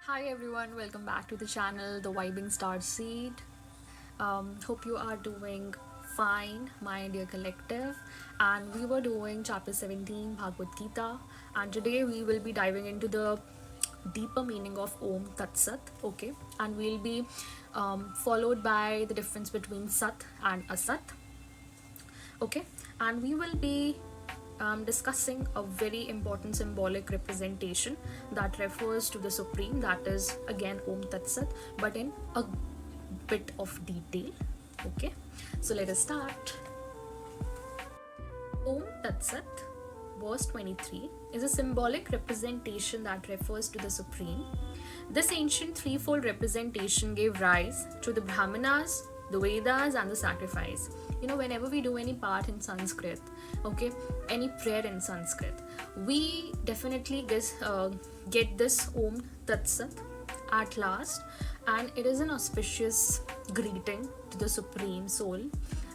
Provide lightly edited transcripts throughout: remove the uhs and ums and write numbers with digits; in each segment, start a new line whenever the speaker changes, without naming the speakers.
Hi everyone, welcome back to the channel, The Vibing Starseed. Hope you are doing fine, my dear collective. And we were doing chapter 17, Bhagavad Gita. And today we will be diving into the deeper meaning of Om Tat Sat. Okay, and we'll be followed by the difference between Sat and Asat. Okay, and we will be discussing a very important symbolic representation that refers to the supreme, that is again Om Tat Sat, but in a bit of detail. Okay, so let us start. Om Tat Sat, verse 23, is a symbolic representation that refers to the supreme. This ancient threefold representation gave rise to the Brahmanas, the Vedas, and the sacrifice. Whenever we do any part in Sanskrit, okay, any prayer in Sanskrit, we definitely get this Om Tat Sat at last, and it is an auspicious greeting to the Supreme Soul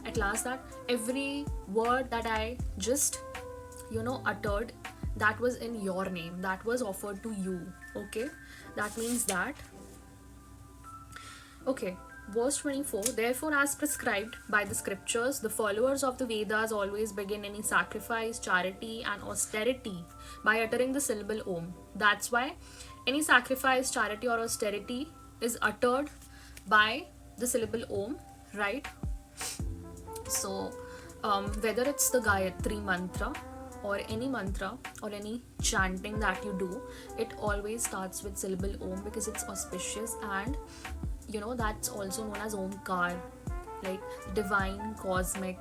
at last, that every word that I just uttered, that was in your name, that was offered to you. Okay, that means that, okay, verse 24, therefore as prescribed by the scriptures, the followers of the Vedas always begin any sacrifice, charity and austerity by uttering the syllable Om. That's why any sacrifice, charity or austerity is uttered by the syllable Om, right? So whether it's the Gayatri mantra or any mantra or any chanting that you do, it always starts with syllable Om because it's auspicious, and that's also known as Omkar, like divine cosmic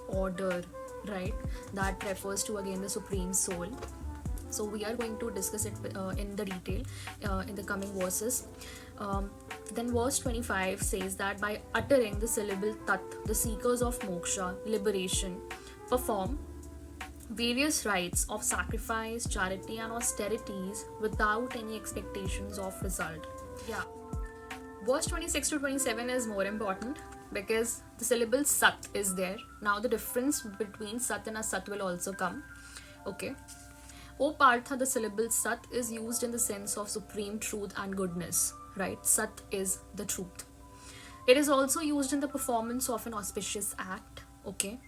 order, right? That refers to again the Supreme Soul. So we are going to discuss it in the detail in the coming verses. Then verse 25 says that by uttering the syllable Tat, the seekers of moksha, liberation, perform various rites of sacrifice, charity and austerities without any expectations of result. Yeah. Verse 26 to 27 is more important because the syllable Sat is there. Now the difference between Sat and Asat will also come. Okay. O Partha, the syllable Sat is used in the sense of supreme truth and goodness, right? Sat is the truth. It is also used in the performance of an auspicious act. Okay.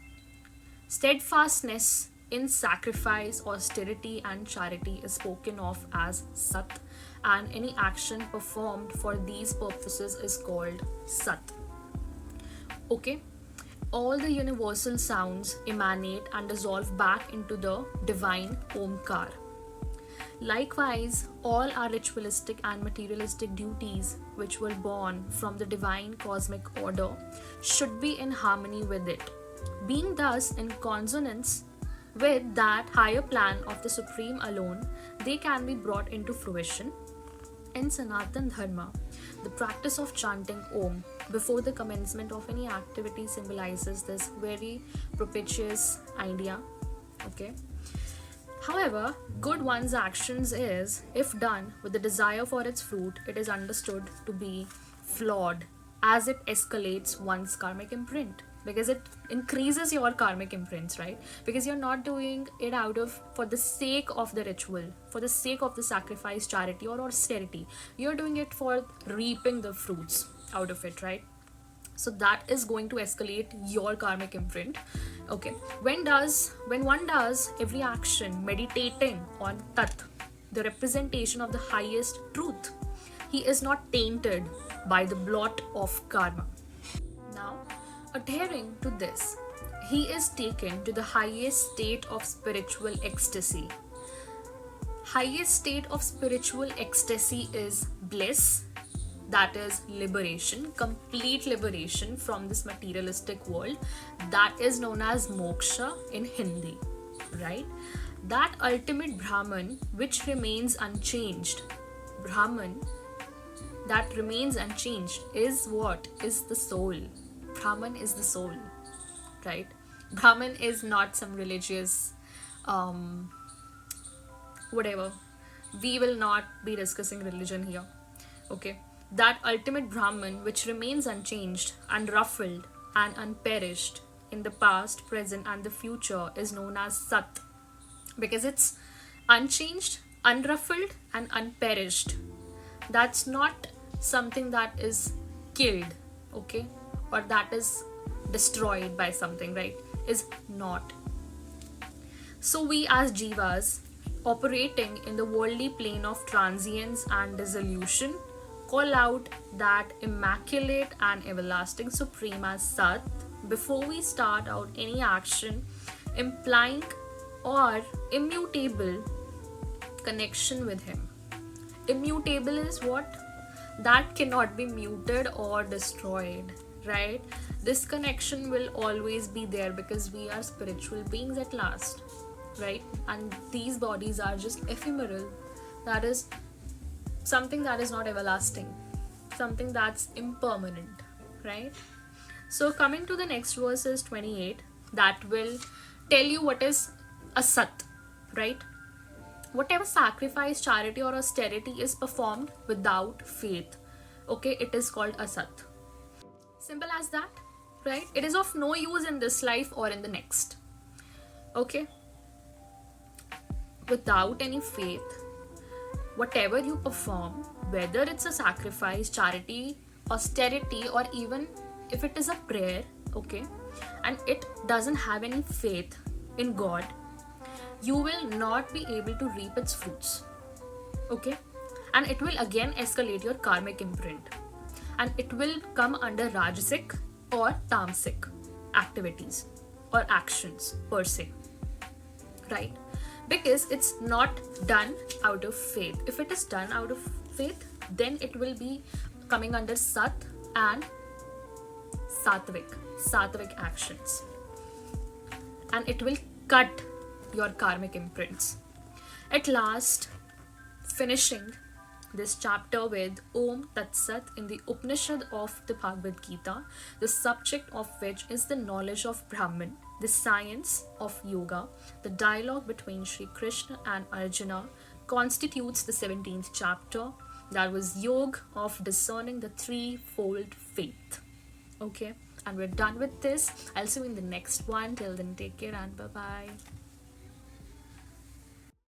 Steadfastness in sacrifice, austerity and charity is spoken of as Sat, and any action performed for these purposes is called Sat. Okay, all the universal sounds emanate and dissolve back into the divine Omkar. Likewise, all our ritualistic and materialistic duties, which were born from the divine cosmic order, should be in harmony with it. Being thus in consonance with that higher plan of the Supreme alone, they can be brought into fruition. In Sanatan Dharma, the practice of chanting Om before the commencement of any activity symbolizes this very propitious idea. Okay. However, good one's actions is, if done with the desire for its fruit, it is understood to be flawed as it escalates one's karmic imprint, because it increases your karmic imprints, right? Because you're not doing it out of for the sake of the ritual, for the sake of the sacrifice, charity or austerity. You're doing it for reaping the fruits out of it, right? So that is going to escalate your karmic imprint. Okay, when one does every action meditating on Tat, the representation of the highest truth, he is not tainted by the blot of karma. Now, adhering to this, he is taken to the highest state of spiritual ecstasy. Highest state of spiritual ecstasy is bliss, that is liberation, complete liberation from this materialistic world, that is known as moksha in Hindi, right? That ultimate Brahman which remains unchanged, Brahman that remains unchanged is what? Is the soul. Brahman is the soul, right? Brahman is not some religious whatever. We will not be discussing religion here. Okay, that ultimate Brahman which remains unchanged, unruffled and unperished in the past, present and the future is known as Sat, because it's unchanged, unruffled and unperished. That's not something that is killed, okay, or that is destroyed by something, right? Is not. So we as jivas operating in the worldly plane of transience and dissolution call out that immaculate and everlasting supreme as Sat before we start out any action implying or immutable connection with him. Immutable is what? That cannot be muted or destroyed, right? This connection will always be there because we are spiritual beings at last, right? And these bodies are just ephemeral. That is something that is not everlasting, something that's impermanent, right? So coming to the next verse is 28, that will tell you what is a Sat, right? Whatever sacrifice, charity, or austerity is performed without faith, okay, it is called asat. Simple as that, right? It is of no use in this life or in the next, okay? Without any faith, whatever you perform, whether it's a sacrifice, charity, austerity, or even if it is a prayer, okay, and it doesn't have any faith in God, you will not be able to reap its fruits, okay? And it will again escalate your karmic imprint, and it will come under rajasic or tamasic activities or actions per se, right? Because it's not done out of faith. If it is done out of faith, then it will be coming under Sat and sattvic actions, and it will cut your karmic imprints. At last, finishing this chapter with Om Tat Sat in the Upanishad of the Bhagavad Gita, the subject of which is the knowledge of Brahman, the science of yoga. The dialogue between Sri Krishna and Arjuna constitutes the 17th chapter, that was Yoga of discerning the threefold faith. Okay, and we're done with this. I'll see you in the next one. Till then, take care and bye bye.